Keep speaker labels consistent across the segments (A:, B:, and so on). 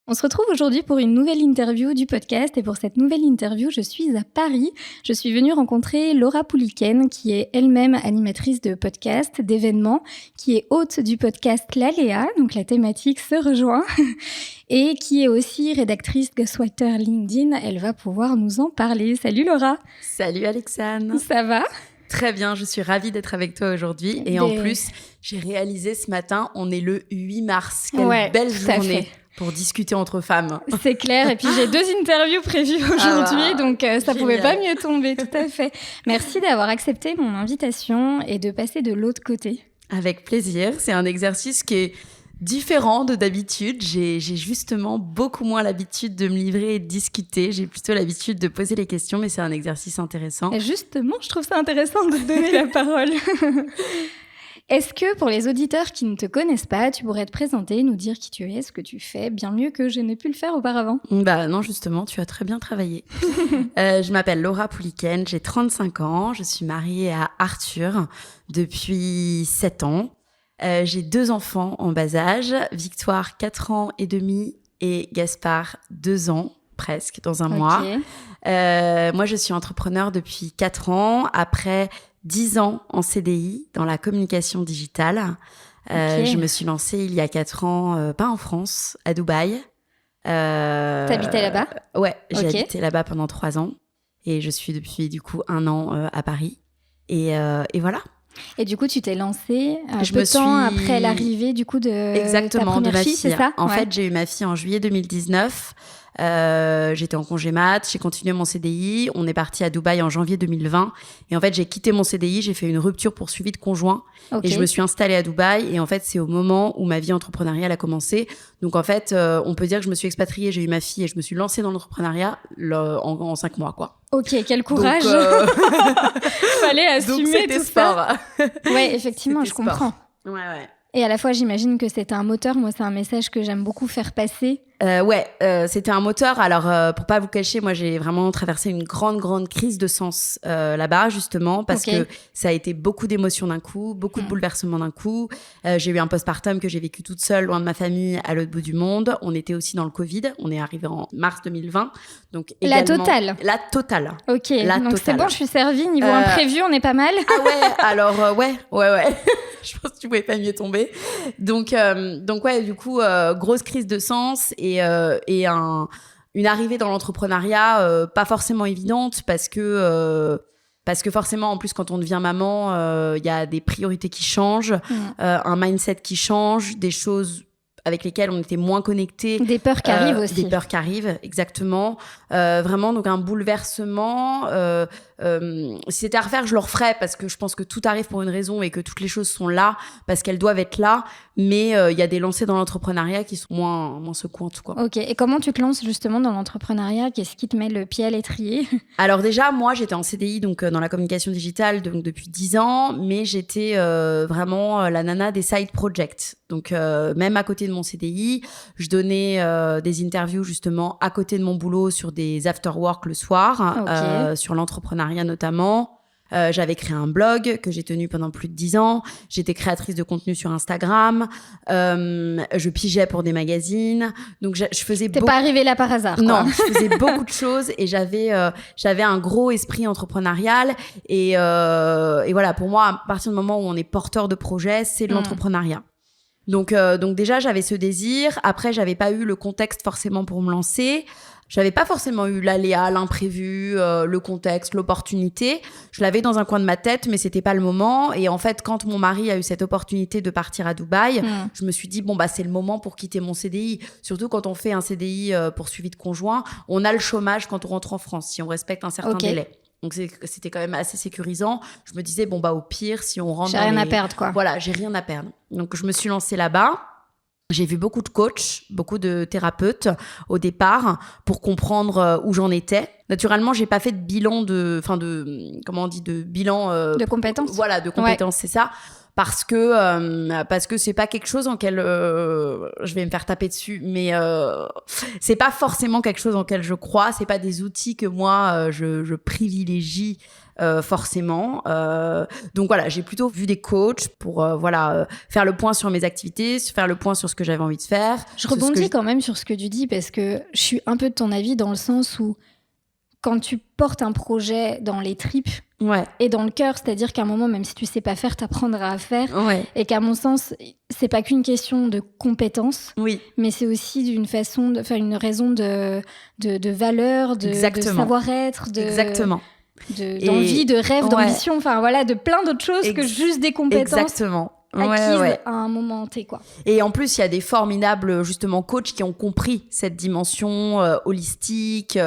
A: On se retrouve aujourd'hui pour une nouvelle interview du podcast et pour cette nouvelle interview, je suis à Paris. Je suis venue rencontrer Laura Pouliken qui est elle-même animatrice de podcast, d'événements, qui est hôte du podcast L'Aléa, donc la thématique se rejoint, et qui est aussi rédactrice Ghostwriter LinkedIn. Elle va pouvoir nous en parler. Salut Laura.
B: Salut Alexandre.
A: Ça va ?
B: Très bien, je suis ravie d'être avec toi aujourd'hui. Et en plus, j'ai réalisé ce matin, on est le 8 mars. Quelle belle journée pour discuter entre femmes.
A: C'est clair. Et puis, j'ai 2 interviews prévues aujourd'hui, donc ça pouvait pas mieux tomber, tout à fait. Merci d'avoir accepté mon invitation et de passer de l'autre côté.
B: Avec plaisir. C'est un exercice qui est différent de d'habitude. J'ai justement beaucoup moins l'habitude de me livrer et de discuter. J'ai plutôt l'habitude de poser les questions, mais c'est un exercice intéressant.
A: Et justement, je trouve ça intéressant de te donner la parole. Est-ce que pour les auditeurs qui ne te connaissent pas, tu pourrais te présenter, nous dire qui tu es, ce que tu fais, bien mieux que je n'ai pu le faire auparavant ?
B: Bah non, justement, tu as très bien travaillé. Je m'appelle Laura Pouliken, j'ai 35 ans, je suis mariée à Arthur depuis 7 ans. J'ai 2 enfants en bas âge, Victoire 4 ans et demi et Gaspard 2 ans presque dans un mois. Moi, je suis entrepreneur depuis 4 ans, après 10 ans en CDI dans la communication digitale. Je me suis lancée il y a 4 ans, pas en France, à Dubaï.
A: T'habitais là-bas ?
B: Ouais, j'ai habité là-bas pendant 3 ans et je suis depuis du coup 1 an à Paris. Et voilà.
A: Et du coup, tu t'es lancée peu de temps après l'arrivée du coup de ta première fille, c'est ça ?
B: En fait, j'ai eu ma fille en juillet 2019. J'étais en congé mat, j'ai continué mon CDI. On est parti à Dubaï en janvier 2020. Et en fait, j'ai quitté mon CDI, j'ai fait une rupture pour suivi de conjoint. Et je me suis installée à Dubaï. Et en fait, c'est au moment où ma vie entrepreneuriale a commencé. Donc en fait, on peut dire que je me suis expatriée, j'ai eu ma fille et je me suis lancée dans l'entrepreneuriat en 5 mois, quoi.
A: Ok, quel courage. Fallait assumer.
B: Donc c'était
A: tout
B: sport.
A: Ça. Ouais, effectivement, je comprends.
B: Ouais.
A: Et à la fois, j'imagine que c'était un moteur. Moi, c'est un message que j'aime beaucoup faire passer.
B: C'était un moteur. Alors, pour pas vous cacher, moi, j'ai vraiment traversé une grande crise de sens là-bas, justement, parce que ça a été beaucoup d'émotions d'un coup, beaucoup de bouleversements d'un coup. J'ai eu un postpartum que j'ai vécu toute seule, loin de ma famille, à l'autre bout du monde. On était aussi dans le Covid. On est arrivé en mars 2020. Donc, également, La totale.
A: Ok, donc
B: totale.
A: C'est bon, je suis servie. Niveau imprévu, on est pas mal.
B: Ah ouais, alors ouais. Je pense que tu pouvais pas mieux tomber. Donc ouais, du coup, grosse crise de sens et une arrivée dans l'entrepreneuriat pas forcément évidente parce que forcément, en plus, quand on devient maman, il y a des priorités qui changent, un mindset qui change, des choses avec lesquelles on était moins connectés.
A: Des peurs qui arrivent aussi.
B: Des peurs qui arrivent, exactement. Vraiment, donc un bouleversement. Si c'était à refaire, je le referais parce que je pense que tout arrive pour une raison et que toutes les choses sont là parce qu'elles doivent être là. Mais il y a des lancers dans l'entrepreneuriat qui sont moins secouantes, quoi.
A: Ok. Et comment tu te lances justement dans l'entrepreneuriat ? Qu'est-ce qui te met le pied à l'étrier ?
B: Alors déjà, moi, j'étais en CDI, donc dans la communication digitale, donc depuis 10 ans, mais j'étais vraiment la nana des side projects. Donc même à côté de mon CDI, je donnais des interviews justement à côté de mon boulot sur des after-work le soir, sur l'entrepreneuriat notamment. J'avais créé un blog que j'ai tenu pendant plus de 10 ans. J'étais créatrice de contenu sur Instagram. Je pigeais pour des magazines. Donc, je faisais
A: T'es pas arrivée là par hasard, quoi.
B: Non, je faisais beaucoup de choses et j'avais un gros esprit entrepreneurial. Et voilà, pour moi, à partir du moment où on est porteur de projet, c'est de l'entrepreneuriat. Donc déjà, j'avais ce désir. Après, j'avais pas eu le contexte forcément pour me lancer. J'avais pas forcément eu l'aléa, l'imprévu, le contexte, l'opportunité. Je l'avais dans un coin de ma tête, mais c'était pas le moment. Et en fait, quand mon mari a eu cette opportunité de partir à Dubaï, je me suis dit, bon, bah, c'est le moment pour quitter mon CDI. Surtout quand on fait un CDI pour suivi de conjoint, on a le chômage quand on rentre en France, si on respecte un certain délai. Donc, c'était quand même assez sécurisant. Je me disais, bon, bah, au pire, si on rentre
A: j'ai rien à perdre, quoi.
B: Voilà, j'ai rien à perdre. Donc, je me suis lancée là-bas. J'ai vu beaucoup de coachs, beaucoup de thérapeutes au départ pour comprendre où j'en étais. Naturellement, j'ai pas fait de bilan de bilan
A: de compétences.
B: Voilà, de compétences, c'est ça. parce que c'est pas quelque chose en quel je vais me faire taper dessus, mais c'est pas forcément quelque chose en quel je crois, c'est pas des outils que moi je privilégie forcément. Donc voilà, j'ai plutôt vu des coachs pour faire le point sur mes activités, faire le point sur ce que j'avais envie de faire.
A: Je rebondis quand même sur ce que tu dis parce que je suis un peu de ton avis dans le sens où quand tu portes un projet dans les tripes et dans le cœur, c'est-à-dire qu'à un moment, même si tu sais pas faire, t'apprendras à faire. Et qu'à mon sens, c'est pas qu'une question de compétences, mais c'est aussi d'une façon, une raison de valeur, de savoir-être, d'envie, de rêve, d'ambition, de plein d'autres choses que juste des compétences.
B: Exactement.
A: Acquise à un moment T, quoi.
B: Et en plus, il y a des formidables, justement, coachs qui ont compris cette dimension holistique,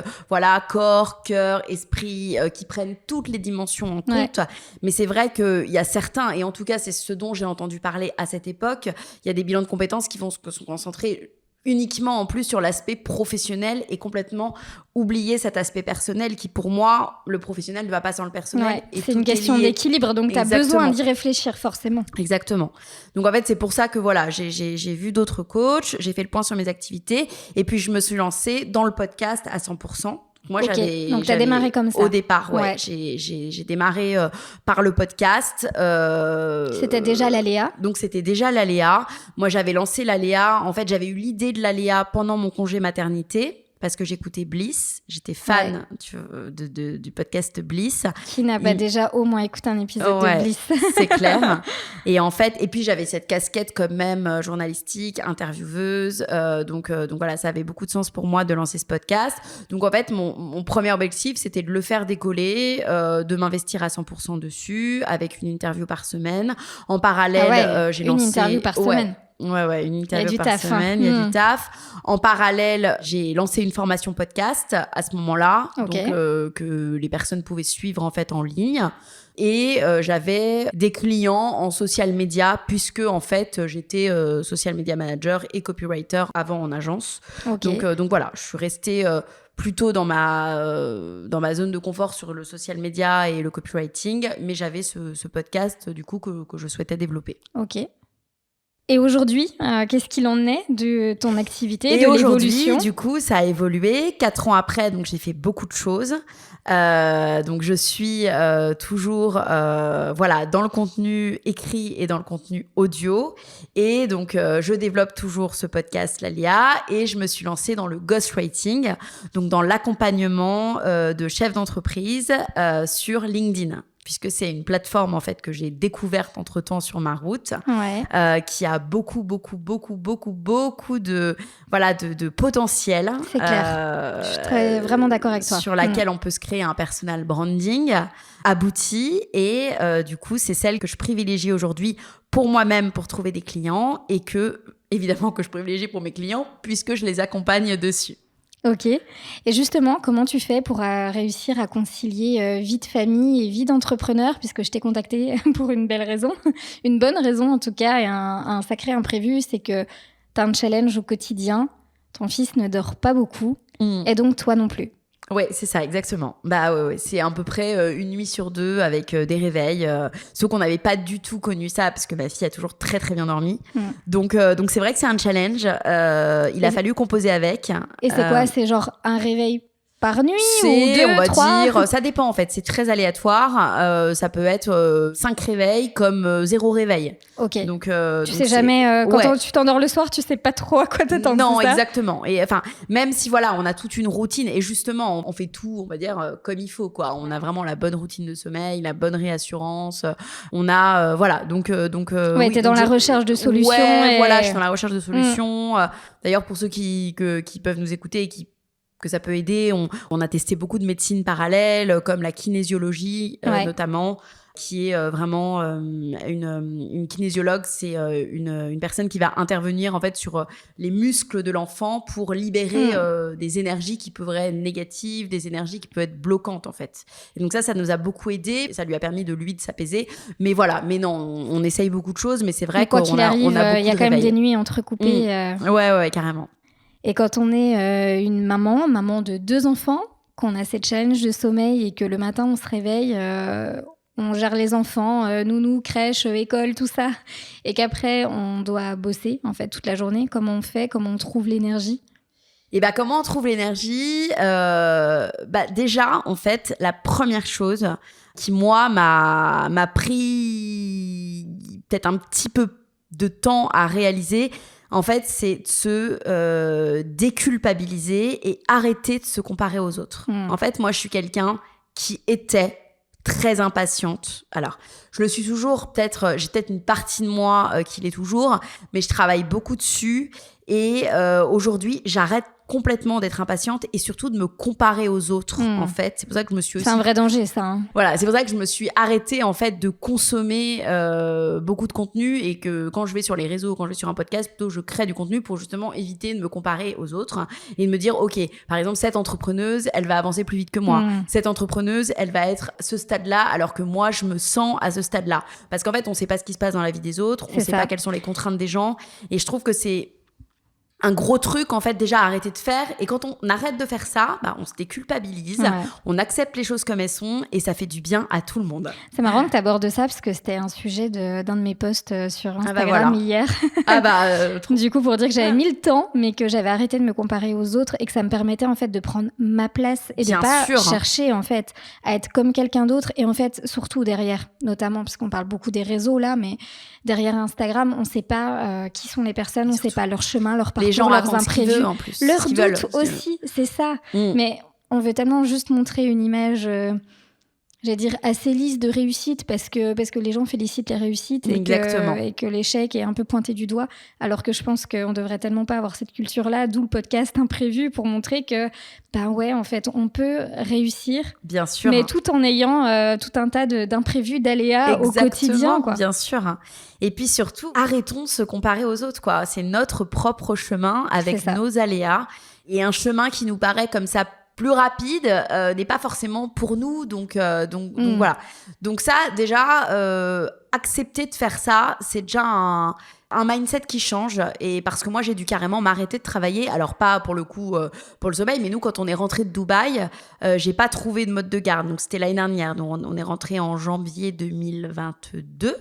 B: corps, cœur, esprit, qui prennent toutes les dimensions en compte. Mais c'est vrai qu'il y a certains, et en tout cas, c'est ce dont j'ai entendu parler à cette époque, il y a des bilans de compétences qui vont se concentrer uniquement en plus sur l'aspect professionnel et complètement oublier cet aspect personnel qui, pour moi, le professionnel ne va pas sans le personnel. Et
A: c'est une question d'équilibre, donc tu as besoin d'y réfléchir forcément.
B: Exactement. Donc en fait, c'est pour ça que j'ai vu d'autres coachs, j'ai fait le point sur mes activités et puis je me suis lancée dans le podcast à 100%. Moi,
A: donc tu as démarré comme ça.
B: Au départ, j'ai démarré par le podcast.
A: C'était déjà l'Aléa.
B: Donc c'était déjà l'Aléa. Moi, j'avais lancé l'Aléa. En fait, j'avais eu l'idée de l'Aléa pendant mon congé maternité. Parce que j'écoutais Bliss, j'étais fan du podcast Bliss.
A: Qui n'a pas déjà au moins écouté un épisode de Bliss.
B: C'est clair. Et en fait, et puis j'avais cette casquette quand même journalistique, intervieweuse. Donc voilà, ça avait beaucoup de sens pour moi de lancer ce podcast. Donc en fait, mon premier objectif, c'était de le faire décoller, de m'investir à 100% dessus, avec une interview par semaine. En parallèle, j'ai lancé...
A: Une interview par semaine.
B: Une interview par semaine, il y a du taf. En parallèle, j'ai lancé une formation podcast à ce moment-là, donc que les personnes pouvaient suivre en fait en ligne. Et j'avais des clients en social media puisque en fait j'étais social media manager et copywriter avant en agence. Donc voilà, je suis restée plutôt dans ma zone de confort sur le social media et le copywriting, mais j'avais ce podcast du coup que je souhaitais développer.
A: Ok. Et aujourd'hui, qu'est-ce qu'il en est de ton activité,
B: et
A: de
B: aujourd'hui,
A: l'évolution ?
B: Du coup, ça a évolué. 4 ans après, donc j'ai fait beaucoup de choses. Donc je suis toujours dans le contenu écrit et dans le contenu audio. Et donc je développe toujours ce podcast l'Aléa et je me suis lancée dans le ghostwriting, donc dans l'accompagnement de chefs d'entreprise sur LinkedIn. Puisque c'est une plateforme en fait que j'ai découverte entre-temps sur ma route, qui a beaucoup de potentiel.
A: C'est clair. Je suis vraiment d'accord avec toi.
B: Sur laquelle on peut se créer un personal branding abouti et du coup c'est celle que je privilégie aujourd'hui pour moi-même pour trouver des clients et que évidemment que je privilégie pour mes clients puisque je les accompagne dessus.
A: Ok. Et justement, comment tu fais pour réussir à concilier vie de famille et vie d'entrepreneur, puisque je t'ai contacté pour une belle raison, une bonne raison en tout cas, et un sacré imprévu, c'est que tu as un challenge au quotidien, ton fils ne dort pas beaucoup, et donc toi non plus.
B: Ouais, c'est ça, exactement. C'est à peu près une nuit sur 2 avec des réveils. Sauf qu'on n'avait pas du tout connu ça parce que ma fille a toujours très très bien dormi. Donc c'est vrai que c'est un challenge. Il a fallu composer avec.
A: Et c'est quoi ? C'est genre un réveil par nuit ou 2,
B: on va
A: 3
B: dire, ça dépend en fait, c'est très aléatoire. Ça peut être 5 réveils comme 0 réveil.
A: Ok.
B: Donc,
A: tu sais jamais, quand tu t'endors le soir, tu sais pas trop à quoi t'attendre.
B: Non, exactement. Et enfin, même si on a toute une routine et justement, on fait tout, on va dire, comme il faut, quoi. On a vraiment la bonne routine de sommeil, la bonne réassurance. On a, donc.
A: T'es dans la recherche de solutions.
B: Ouais, voilà, je suis dans la recherche de solutions. D'ailleurs, pour ceux qui peuvent nous écouter et que ça peut aider. On a testé beaucoup de médecines parallèles, comme la kinésiologie notamment, qui est vraiment une kinésiologue. C'est une personne qui va intervenir en fait sur les muscles de l'enfant pour libérer des énergies qui peuvent être négatives, des énergies qui peuvent être bloquantes en fait. Et donc ça nous a beaucoup aidé. Ça lui a permis de s'apaiser. Mais voilà, non, on essaye beaucoup de choses, mais c'est vrai
A: qu'on a beaucoup de réveils. Il y a quand même des nuits entrecoupées.
B: Ouais, carrément.
A: Et quand on est une maman de 2 enfants, qu'on a cette challenge de sommeil et que le matin on se réveille, on gère les enfants, nounou, crèche, école, tout ça, et qu'après on doit bosser en fait toute la journée, comment on fait, comment on trouve l'énergie?
B: Et comment on trouve l'énergie? Déjà, en fait, la première chose qui, moi, m'a pris peut-être un petit peu de temps à réaliser, en fait, c'est de se déculpabiliser et arrêter de se comparer aux autres. En fait, moi, je suis quelqu'un qui était très impatiente. Alors, je le suis toujours, j'ai peut-être une partie de moi qui l'est toujours, mais je travaille beaucoup dessus. Et aujourd'hui, j'arrête complètement d'être impatiente et surtout de me comparer aux autres, en fait. C'est pour ça que je me suis aussi...
A: C'est un vrai danger, ça. Hein.
B: Voilà, c'est pour ça que je me suis arrêtée, en fait, de consommer beaucoup de contenu et que quand je vais sur les réseaux, quand je vais sur un podcast, plutôt je crée du contenu pour justement éviter de me comparer aux autres et de me dire, OK, par exemple, cette entrepreneuse, elle va avancer plus vite que moi. Cette entrepreneuse, elle va être à ce stade-là alors que moi, je me sens à ce stade-là. Parce qu'en fait, on sait pas ce qui se passe dans la vie des autres, on sait pas quelles sont les contraintes des gens et je trouve que c'est un gros truc, en fait, déjà à arrêter de faire. Et quand on arrête de faire ça, on se déculpabilise, on accepte les choses comme elles sont et ça fait du bien à tout le monde.
A: C'est marrant que tu abordes ça parce que c'était un sujet d'un de mes posts sur Instagram hier. Du coup, pour dire que j'avais mis le temps, mais que j'avais arrêté de me comparer aux autres et que ça me permettait, en fait, de prendre ma place et de pas chercher, en fait, à être comme quelqu'un d'autre. Et en fait, surtout derrière, notamment, parce qu'on parle beaucoup des réseaux là, mais derrière Instagram, on sait pas qui sont les personnes, on sait pas leur chemin, leur parcours.
B: Les gens
A: leurs imprévus,
B: en plus,
A: leurs doutes aussi, c'est ça. Mais on veut tellement juste montrer une image, j'allais dire, assez lisse de réussite parce que les gens félicitent les réussites et que l'échec est un peu pointé du doigt, alors que je pense qu'on devrait tellement pas avoir cette culture-là, d'où le podcast Imprévu pour montrer que, en fait, on peut réussir,
B: bien sûr,
A: mais tout en ayant tout un tas d'imprévus, d'aléas au quotidien, quoi.
B: Bien sûr. Et puis surtout, arrêtons de se comparer aux autres, quoi. C'est notre propre chemin avec nos aléas. Et un chemin qui nous paraît comme ça plus rapide n'est pas forcément pour nous. Donc voilà. Donc ça, déjà, accepter de faire ça, c'est déjà un mindset qui change. Et parce que moi, j'ai dû carrément m'arrêter de travailler. Alors pas pour le coup pour le sommeil, mais nous, quand on est rentré de Dubaï, j'ai pas trouvé de mode de garde. Donc c'était l'année dernière. Donc on est rentré en janvier 2022.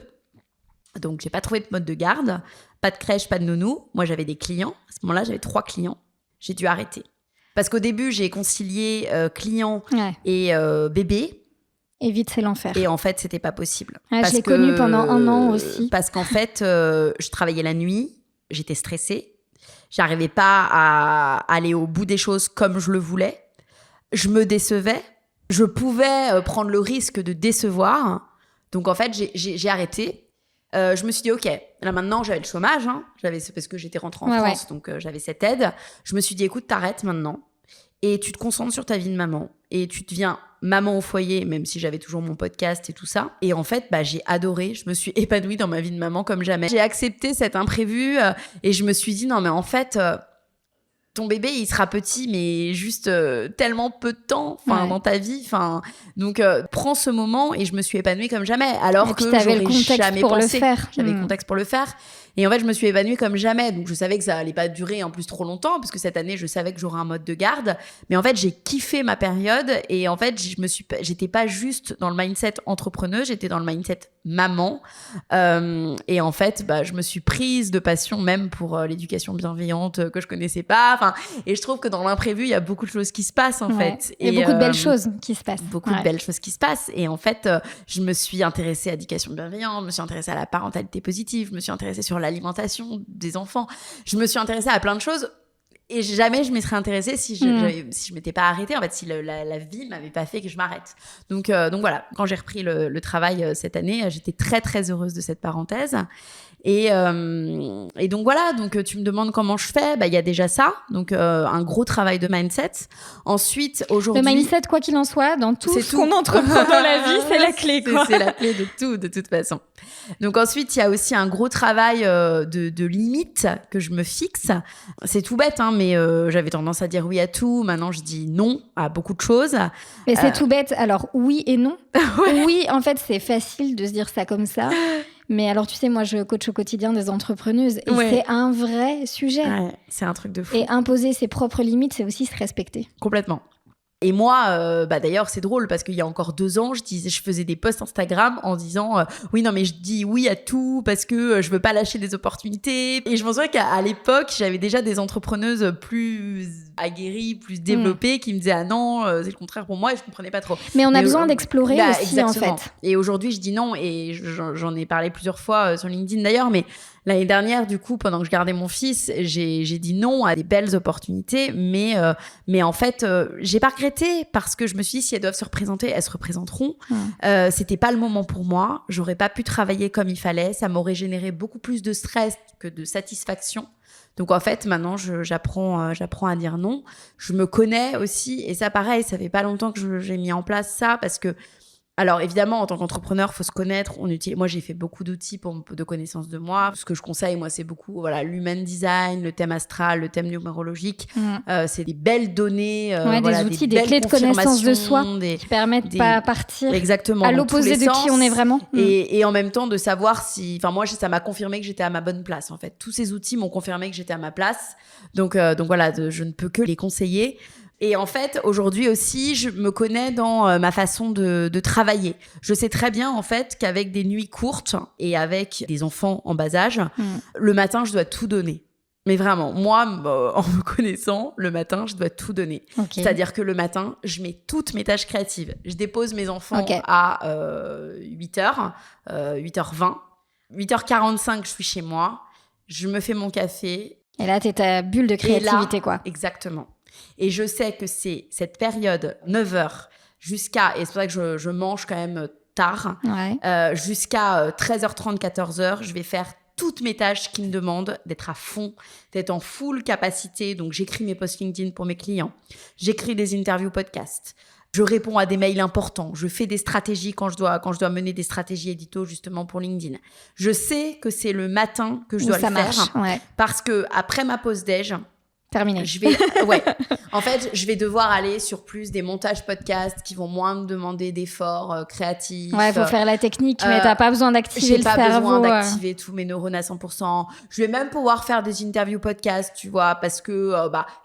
B: Donc, j'ai pas trouvé de mode de garde, pas de crèche, pas de nounou. Moi, j'avais des clients. À ce moment-là, j'avais 3 clients. J'ai dû arrêter. Parce qu'au début, j'ai concilié clients et bébé.
A: Et vite, c'est l'enfer.
B: Et en fait, c'était pas possible.
A: Je l'ai connu pendant 1 an aussi.
B: Parce qu'en fait, je travaillais la nuit, j'étais stressée. J'arrivais pas à aller au bout des choses comme je le voulais. Je me décevais. Je pouvais prendre le risque de décevoir. Donc, en fait, j'ai arrêté. Je me suis dit, OK, là maintenant, j'avais le chômage. C'est parce que j'étais rentrée en France, donc j'avais cette aide. Je me suis dit, écoute, t'arrêtes maintenant et tu te concentres sur ta vie de maman. Et tu deviens maman au foyer, même si j'avais toujours mon podcast et tout ça. Et en fait, j'ai adoré. Je me suis épanouie dans ma vie de maman comme jamais. J'ai accepté cet imprévu et je me suis dit, non, mais en fait... ton bébé, il sera petit, mais juste tellement peu de temps dans ta vie. Donc, prends ce moment et je me suis épanouie comme jamais. Alors que j'aurais jamais pensé. J'avais le contexte pour le faire. Et en fait, je me suis épanouie comme jamais. Donc, je savais que ça allait pas durer en plus trop longtemps, parce que cette année, je savais que j'aurais un mode de garde. Mais en fait, j'ai kiffé ma période. Et en fait, j'étais pas juste dans le mindset entrepreneuse, j'étais dans le mindset maman. Et en fait, je me suis prise de passion même pour l'éducation bienveillante que je connaissais pas. Et je trouve que dans l'imprévu, il y a beaucoup de choses qui se passent, en fait.
A: Et beaucoup de belles choses qui se passent.
B: Beaucoup de belles choses qui se passent. Et en fait, je me suis intéressée à l'éducation bienveillante, je me suis intéressée à la parentalité positive, je me suis intéressée sur l'alimentation des enfants. Je me suis intéressée à plein de choses. Et jamais je m'y serais intéressée si je m'étais pas arrêtée, en fait, si la vie m'avait pas fait que je m'arrête. Donc voilà, quand j'ai repris le travail cette année, j'étais très, très heureuse de cette parenthèse. Et donc voilà, donc tu me demandes comment je fais, il y a déjà ça, donc un gros travail de mindset. Ensuite, aujourd'hui...
A: Le mindset, quoi qu'il en soit, dans tout ce qu'on entreprend dans la vie, c'est la clé, quoi.
B: C'est la clé de tout, de toute façon. Donc ensuite, il y a aussi un gros travail de limites que je me fixe. C'est tout bête, mais j'avais tendance à dire oui à tout. Maintenant, je dis non à beaucoup de choses.
A: Mais c'est tout bête. Alors, oui et non. Oui, en fait, c'est facile de se dire ça comme ça. Mais alors, tu sais, moi, je coach au quotidien des entrepreneuses et c'est un vrai sujet.
B: Ouais, c'est un truc de fou.
A: Et imposer ses propres limites, c'est aussi se respecter.
B: Complètement. Et moi, d'ailleurs, c'est drôle parce qu'il y a encore 2 ans, je faisais des posts Instagram en disant oui, non, mais je dis oui à tout parce que je veux pas lâcher des opportunités. Et je me souviens qu'à l'époque, j'avais déjà des entrepreneuses plus aguerries, plus développées qui me disaient ah non, c'est le contraire pour moi et je comprenais pas trop.
A: Mais on a besoin d'explorer aussi,
B: exactement.
A: en fait.
B: Et aujourd'hui, je dis non et j'en ai parlé plusieurs fois sur LinkedIn d'ailleurs, mais l'année dernière, du coup, pendant que je gardais mon fils, j'ai dit non à des belles opportunités, mais en fait, j'ai pas regretté parce que je me suis dit si elles doivent se représenter, elles se représenteront. C'était pas le moment pour moi. J'aurais pas pu travailler comme il fallait. Ça m'aurait généré beaucoup plus de stress que de satisfaction. Donc en fait, maintenant, j'apprends à dire non. Je me connais aussi, et ça, pareil, ça fait pas longtemps que j'ai mis en place ça parce que. Alors évidemment, en tant qu'entrepreneur, faut se connaître. Moi, j'ai fait beaucoup d'outils de connaissance de moi. Ce que je conseille, moi, c'est beaucoup l'human design, le thème astral, le thème numérologique. C'est des belles données,
A: des outils, des clés de connaissance de soi qui permettent de pas partir à l'opposé de qui on est vraiment.
B: Et en même temps, de savoir si... Enfin, moi, ça m'a confirmé que j'étais à ma bonne place, en fait. Tous ces outils m'ont confirmé que j'étais à ma place. Donc voilà, je ne peux que les conseiller. Et en fait, aujourd'hui aussi, je me connais dans ma façon de travailler. Je sais très bien, en fait, qu'avec des nuits courtes et avec des enfants en bas âge, le matin, je dois tout donner. Mais vraiment, moi, en me connaissant, le matin, je dois tout donner. Okay. C'est-à-dire que le matin, je mets toutes mes tâches créatives. Je dépose mes enfants à 8h, 8h20. 8h45, je suis chez moi. Je me fais mon café.
A: Et là, t'es ta bulle de créativité, quoi.
B: Exactement. Et je sais que c'est cette période, 9h, jusqu'à... Et c'est pour ça que je mange quand même tard. Jusqu'à 13h30, 14h, je vais faire toutes mes tâches qui me demandent d'être à fond, d'être en full capacité. Donc, j'écris mes posts LinkedIn pour mes clients. J'écris des interviews podcast. Je réponds à des mails importants. Je fais des stratégies quand je dois mener des stratégies édito justement pour LinkedIn. Je sais que c'est le matin que je dois le faire. Parce que après ma pause déj,
A: terminé.
B: En fait, je vais devoir aller sur plus des montages podcasts qui vont moins me demander d'efforts créatifs.
A: Ouais, faut faire la technique, mais t'as pas besoin d'activer le cerveau.
B: J'ai pas besoin d'activer tous mes neurones à 100%. Je vais même pouvoir faire des interviews podcasts, tu vois, parce que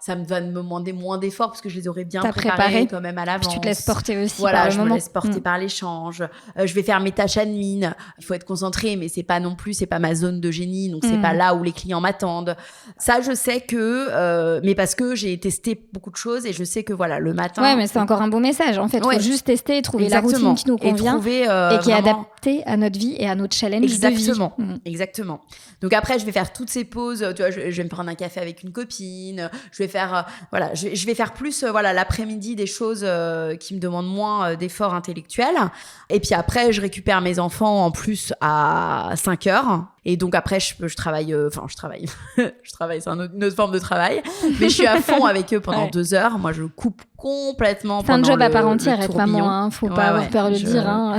B: ça va me demander moins d'efforts parce que je les aurais bien préparés quand même à l'avance.
A: Puis tu te laisses porter aussi
B: par
A: le moment.
B: Me laisse porter par l'échange. Je vais faire mes tâches admin. Il faut être concentré, mais c'est pas ma zone de génie, donc c'est pas là où les clients m'attendent. Ça, je sais que mais parce que j'ai testé beaucoup de choses et je sais que le matin.
A: Ouais, mais c'est encore un beau message. En fait, faut juste tester et trouver la routine qui nous convient et qui est adaptée à notre vie et à notre challenge de vie.
B: Exactement. Donc après, je vais faire toutes ces pauses. Tu vois, je vais me prendre un café avec une copine. Je vais faire, je vais faire plus, l'après-midi des choses qui me demandent moins d'efforts intellectuels. Et puis après, je récupère mes enfants en plus à 5h. Et donc après, je travaille, je travaille, c'est une autre forme de travail, mais je suis à fond avec eux pendant 2 heures. Moi, je coupe complètement.
A: C'est un job à part entière, être maman, faut pas avoir peur de le dire.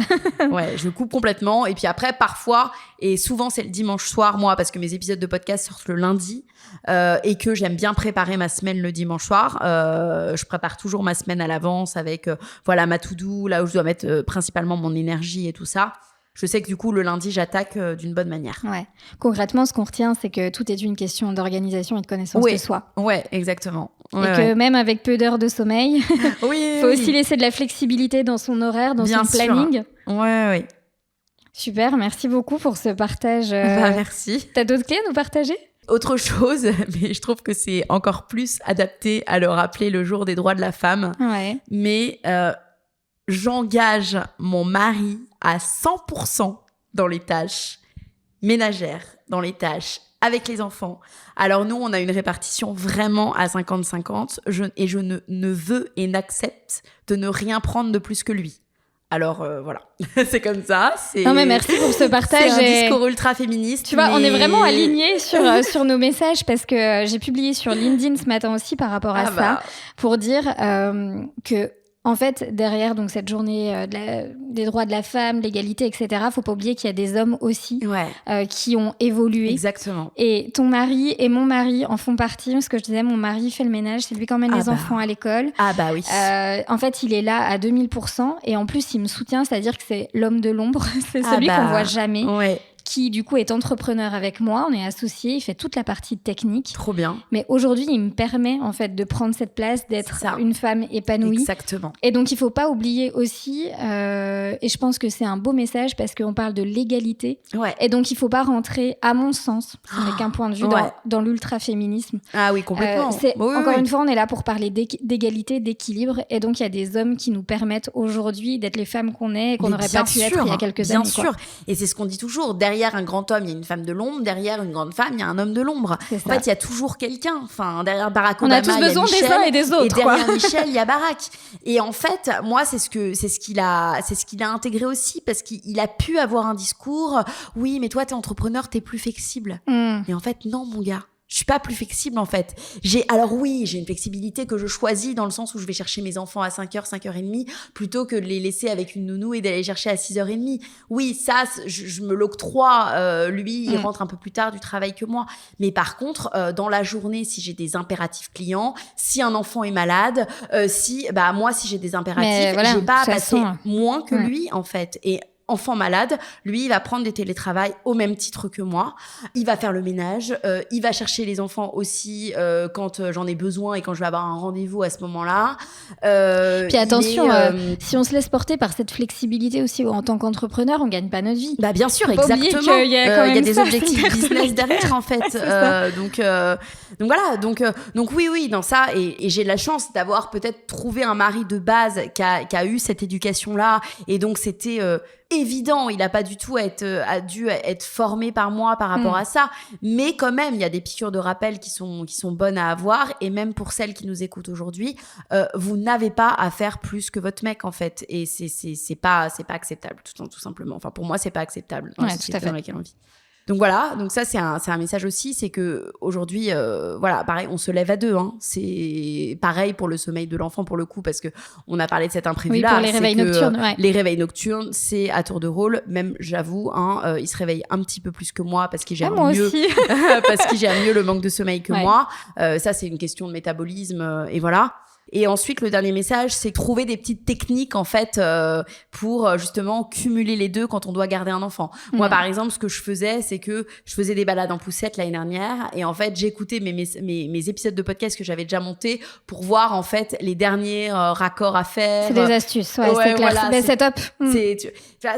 B: Je coupe complètement. Et puis après, parfois, et souvent c'est le dimanche soir, moi, parce que mes épisodes de podcast sortent le lundi, et que j'aime bien préparer ma semaine le dimanche soir. Je prépare toujours ma semaine à l'avance avec, ma to-do, là où je dois mettre principalement mon énergie et tout ça. Je sais que du coup, le lundi, j'attaque d'une bonne manière.
A: Ouais. Concrètement, ce qu'on retient, c'est que tout est une question d'organisation et de connaissance de soi.
B: Ouais, exactement.
A: Et que même avec peu d'heures de sommeil, faut aussi laisser de la flexibilité dans son horaire, dans son planning.
B: Oui.
A: Super, merci beaucoup pour ce partage.
B: Merci.
A: T'as d'autres clés à nous partager ?
B: Autre chose, mais je trouve que c'est encore plus adapté à le rappeler le jour des droits de la femme.
A: Ouais.
B: Mais j'engage mon mari à 100% dans les tâches ménagères, dans les tâches avec les enfants. Alors nous, on a une répartition vraiment à 50-50 et je ne veux et n'accepte de ne rien prendre de plus que lui. Alors voilà, c'est comme ça.
A: Non mais merci pour ce partage.
B: C'est un discours ultra féministe.
A: Tu vois, on est vraiment alignés sur nos messages parce que j'ai publié sur LinkedIn ce matin aussi par rapport à ça pour dire que en fait, derrière donc cette journée des droits de la femme, l'égalité, etc., faut pas oublier qu'il y a des hommes aussi qui ont évolué.
B: Exactement.
A: Et ton mari et mon mari en font partie. Parce que je disais, mon mari fait le ménage, c'est lui qui emmène les enfants à l'école.
B: Ah bah oui.
A: En fait, il est là à 2000%. Et en plus, il me soutient, c'est-à-dire que c'est l'homme de l'ombre. C'est celui qu'on voit jamais. qui du coup est entrepreneur avec moi. On est associés, il fait toute la partie technique.
B: Trop bien.
A: Mais aujourd'hui, il me permet en fait de prendre cette place, d'être une femme épanouie.
B: Exactement.
A: Et donc, il faut pas oublier aussi, et je pense que c'est un beau message parce qu'on parle de l'égalité.
B: Ouais.
A: Et donc, il faut pas rentrer, à mon sens, ce n'est qu'un point de vue dans l'ultra-féminisme.
B: Ah oui, complètement.
A: Encore une fois, on est là pour parler d'égalité, d'équilibre. Et donc, il y a des hommes qui nous permettent aujourd'hui d'être les femmes qu'on est et qu'on n'aurait pas pu être il y a quelques années.
B: Bien sûr. Et c'est ce qu'on dit toujours. Derrière un grand homme, il y a une femme de l'ombre. Derrière une grande femme, il y a un homme de l'ombre. En fait, il y a toujours quelqu'un. Enfin, derrière Barack Obama,
A: on a tous besoin des uns et des autres.
B: Et derrière Michel, il y a Barack. Et en fait, moi, c'est ce qu'il a intégré aussi, parce qu'il a pu avoir un discours. Oui, mais toi, t'es entrepreneur, t'es plus flexible. Et en fait, non, mon gars. Je suis pas plus flexible, en fait. J'ai une flexibilité que je choisis dans le sens où je vais chercher mes enfants à 5h, 5h30, plutôt que de les laisser avec une nounou et d'aller chercher à 6h30. Oui, ça, je me l'octroie. Lui, il rentre un peu plus tard du travail que moi. Mais par contre, dans la journée, si j'ai des impératifs clients, si un enfant est malade, moi, si j'ai des impératifs, j'ai pas à passer moins que lui, en fait. Et enfant malade, lui, il va prendre des télétravails au même titre que moi. Il va faire le ménage. Il va chercher les enfants aussi quand j'en ai besoin et quand je vais avoir un rendez-vous à ce moment-là.
A: Puis attention, si on se laisse porter par cette flexibilité aussi en tant qu'entrepreneur, on gagne pas notre vie.
B: Bah bien sûr, exactement. Il y a des objectifs business derrière, en fait. Donc voilà. Donc oui, dans ça. Et j'ai de la chance d'avoir peut-être trouvé un mari de base qui a eu cette éducation-là. Et donc c'était évident, il a pas du tout dû être formé par moi par rapport à ça, mais quand même il y a des piqûres de rappel qui sont bonnes à avoir. Et même pour celles qui nous écoutent aujourd'hui, vous n'avez pas à faire plus que votre mec, en fait, et c'est pas acceptable, tout simplement. Enfin, pour moi, c'est pas acceptable dans la société dans laquelle on vit. Donc voilà, donc ça c'est un message aussi, c'est que aujourd'hui, pareil, on se lève à deux. C'est pareil pour le sommeil de l'enfant, pour le coup, parce que on a parlé de cet imprévu-là.
A: Oui, pour les réveils nocturnes.
B: Les réveils nocturnes, c'est à tour de rôle. Même, j'avoue, il se réveille un petit peu plus que moi parce qu'il gère mieux, parce qu'il gère mieux le manque de sommeil que moi. Ça, c'est une question de métabolisme, et voilà. Et ensuite, le dernier message, c'est trouver des petites techniques, en fait, pour justement cumuler les deux quand on doit garder un enfant. Moi, par exemple, ce que je faisais, c'est que je faisais des balades en poussette l'année dernière, et en fait, j'écoutais mes épisodes de podcast que j'avais déjà montés pour voir, en fait, les derniers raccords à faire.
A: C'est des astuces, c'est clair. Voilà, c'est top.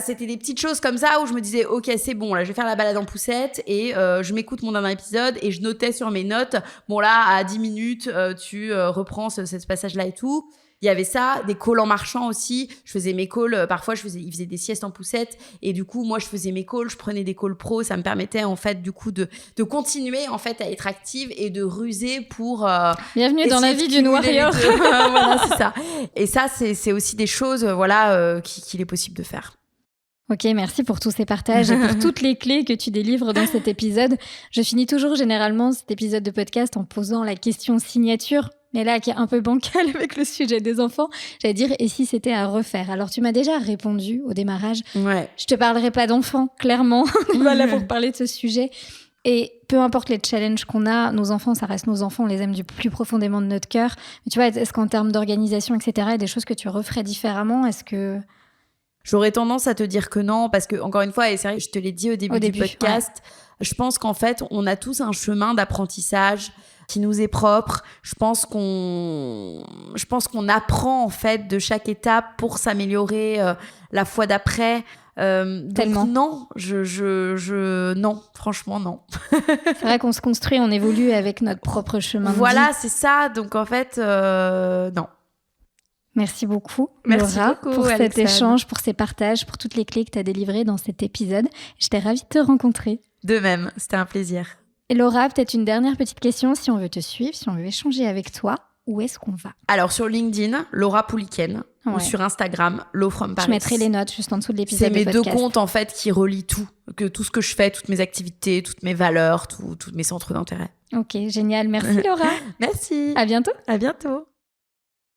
B: C'était des petites choses comme ça où je me disais, ok, c'est bon, là, je vais faire la balade en poussette, et je m'écoute mon dernier épisode, et je notais sur mes notes, bon là, à 10 minutes, tu reprends cette passage-là et tout. Il y avait ça, des calls en marchant aussi. Je faisais mes calls, parfois il faisait des siestes en poussette, et du coup moi je faisais mes calls, je prenais des calls pro, ça me permettait en fait du coup de continuer en fait à être active et de ruser pour
A: bienvenue dans la vie d'une warrior.
B: Voilà, c'est ça. Et ça c'est aussi des choses qu'il est possible de faire.
A: Ok, merci pour tous ces partages et pour toutes les clés que tu délivres dans cet épisode. Je finis toujours généralement cet épisode de podcast en posant la question signature, mais là qui est un peu bancale avec le sujet des enfants. J'allais dire, et si c'était à refaire? Alors tu m'as déjà répondu au démarrage.
B: Ouais.
A: Je te parlerai pas d'enfants, clairement. On est là pour parler de ce sujet. Et peu importe les challenges qu'on a, nos enfants, ça reste nos enfants, on les aime du plus profondément de notre cœur. Mais tu vois, est-ce qu'en termes d'organisation, etc., il y a des choses que tu referais différemment? Est-ce que...
B: J'aurais tendance à te dire que non, parce que, encore une fois, et c'est vrai que je te l'ai dit au début du podcast, je pense qu'en fait, on a tous un chemin d'apprentissage qui nous est propre. Je pense qu'on apprend, en fait, de chaque étape pour s'améliorer la fois d'après.
A: Tellement.
B: Donc non, non, franchement, non.
A: C'est vrai qu'on se construit, on évolue avec notre propre chemin de vie.
B: Voilà, c'est ça. Donc, en fait, non.
A: Merci beaucoup, Laura, pour cet échange, pour ces partages, pour toutes les clés que tu as délivrées dans cet épisode. J'étais ravie de te rencontrer.
B: De même, c'était un plaisir.
A: Et Laura, peut-être une dernière petite question. Si on veut te suivre, si on veut échanger avec toi, où est-ce qu'on va?
B: Alors, sur LinkedIn, Laura Pouliken, ou sur Instagram, Lo from Paris.
A: Je mettrai les notes juste en dessous de l'épisode de podcast.
B: C'est mes deux comptes, en fait, qui relient tout ce que je fais, toutes mes activités, toutes mes valeurs, tous mes centres d'intérêt.
A: Ok, génial. Merci, Laura.
B: Merci.
A: À bientôt.
B: À bientôt.